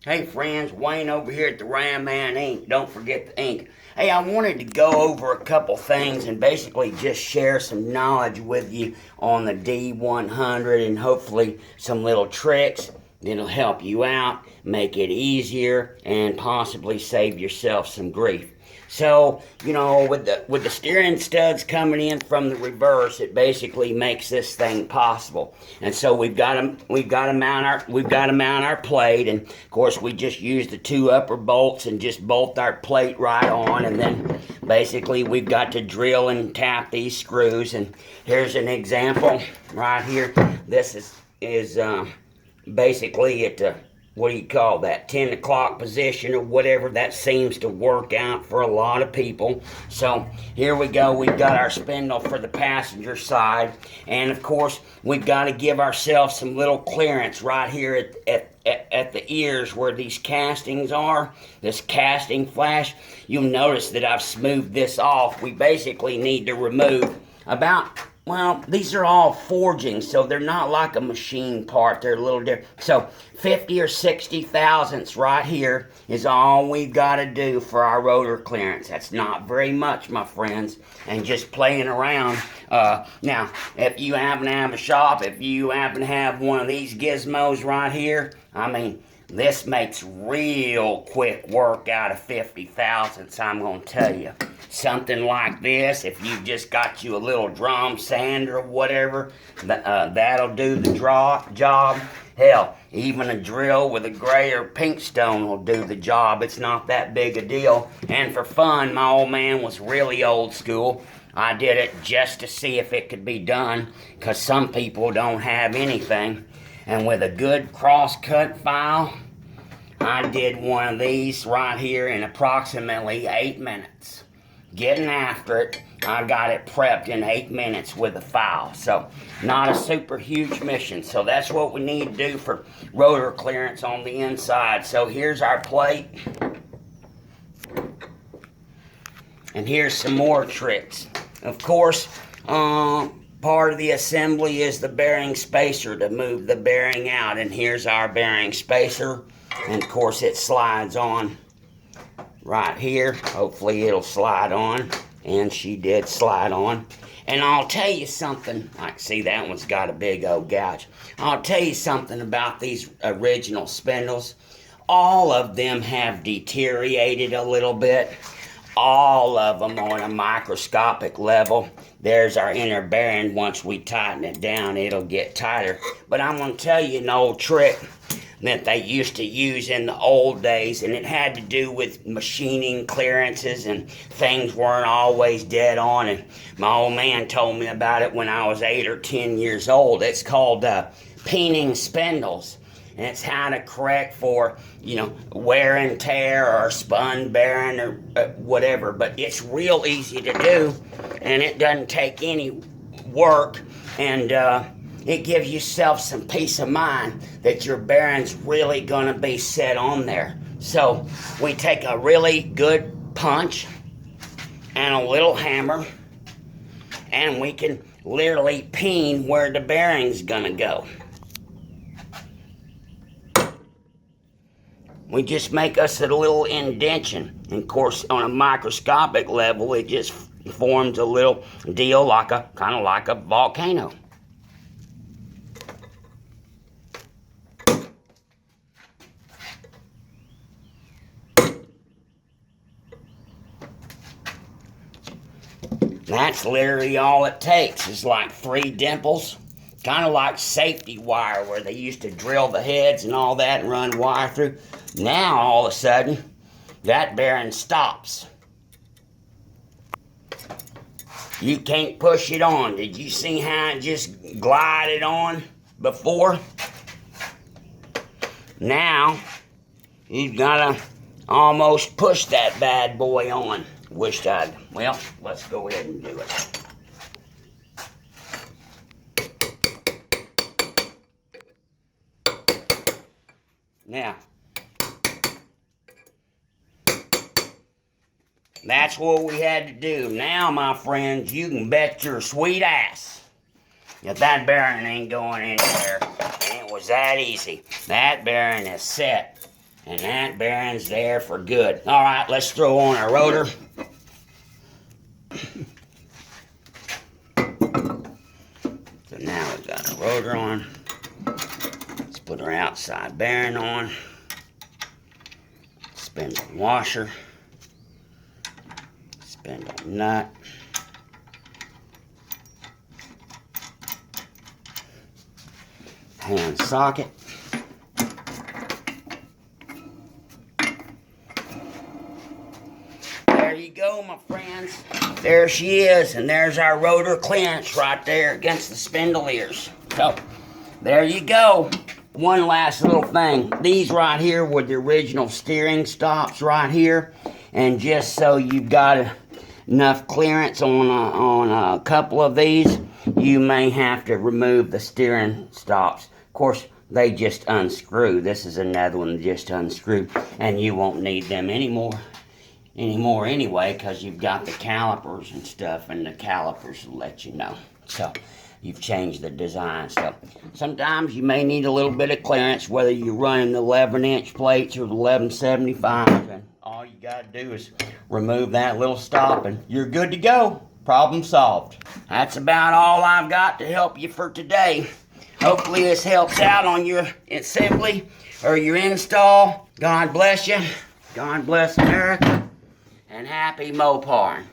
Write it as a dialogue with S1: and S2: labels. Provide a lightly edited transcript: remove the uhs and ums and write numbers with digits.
S1: Hey friends, Wayne over here at the Ram Man Inc. Don't forget the ink. Hey, I wanted to go over a couple things and basically just share some knowledge with you on the D100 and hopefully some little tricks that'll help you out, make it easier, and possibly save yourself some grief. So, with the steering studs coming in from the reverse, it basically makes this thing possible. And so we've got to mount our plate, and of course we just use the two upper bolts and just bolt our plate right on, and then basically we've got to drill and tap these screws. And here's an example right here. This is basically at the, what do you call that, 10 o'clock position or whatever. That seems to work out for a lot of people. So here we go. We've got our spindle for the passenger side, and of course we've got to give ourselves some little clearance right here at the ears where these castings are, this casting flash. You'll notice that I've smoothed this off. We basically need to remove about, well, these are all forgings, so they're not like a machine part. They're a little different. So 50 or 60 thousandths right here is all we've got to do for our rotor clearance. That's not very much, my friends, and just playing around. Now, if you happen to have a shop, if you happen to have one of these gizmos right here, I mean, this makes real quick work out of 50 thousandths, I'm going to tell you. Something like this, if you've just got you a little drum sander or whatever, that'll do the job. Hell, even a drill with a gray or pink stone will do the job. It's not that big a deal. And for fun, my old man was really old school. I did it just to see if it could be done, because some people don't have anything. And with a good cross-cut file, I did one of these right here in approximately 8 minutes. Getting after it, I got it prepped in 8 minutes with a file. So, not a super huge mission. So that's what we need to do for rotor clearance on the inside. So here's our plate. And here's some more tricks. Of course, part of the assembly is the bearing spacer to move the bearing out. And here's our bearing spacer. And of course it slides on right here. Hopefully it'll slide on. And she did slide on. And I'll tell you something. Like, see, that one's got a big old gouge. I'll tell you something about these original spindles. All of them have deteriorated a little bit. All of them on a microscopic level. There's our inner bearing. Once we tighten it down, it'll get tighter. But I'm going to tell you an old trick that they used to use in the old days, and it had to do with machining clearances, and things weren't always dead on. And my old man told me about it when I was 8 or 10 years old. It's called peening spindles. And it's how to correct for, wear and tear or spun bearing or whatever. But it's real easy to do, and it doesn't take any work, and it gives yourself some peace of mind that your bearing's really going to be set on there. So we take a really good punch and a little hammer, and we can literally peen where the bearing's going to go. We just make us a little indentation. And of course, on a microscopic level, it just forms a little deal kind of like a volcano. That's literally all it takes. It's like 3 dimples. Kind of like safety wire where they used to drill the heads and all that and run wire through. Now, all of a sudden, that bearing stops. You can't push it on. Did you see how it just glided on before? Now, you've got to almost push that bad boy on. Well, let's go ahead and do it. Now, that's what we had to do. Now, my friends, you can bet your sweet ass that that bearing ain't going anywhere. And it was that easy. That bearing is set. And that bearing's there for good. All right, let's throw on our rotor. So now we've got our rotor on. Let's put our outside bearing on. Spindle washer. Spindle nut. Hand socket. There you go, my friends. There she is, and there's our rotor clearance right there against the spindle ears. So, there you go. One last little thing. These right here were the original steering stops right here, and just so you've got enough clearance on a couple of these, you may have to remove the steering stops. Of course, they just unscrew. This is another one that just unscrewed, and you won't need them anymore anyway, because you've got the calipers and stuff, and the calipers will let you know. So you've changed the design. So sometimes you may need a little bit of clearance, whether you're running the 11-inch plates or the 1175s, and all you got to do is remove that little stop and you're good to go. Problem solved. That's about all I've got to help you for today. Hopefully this helps out on your assembly or your install. God bless you. God bless America. And happy Mopar.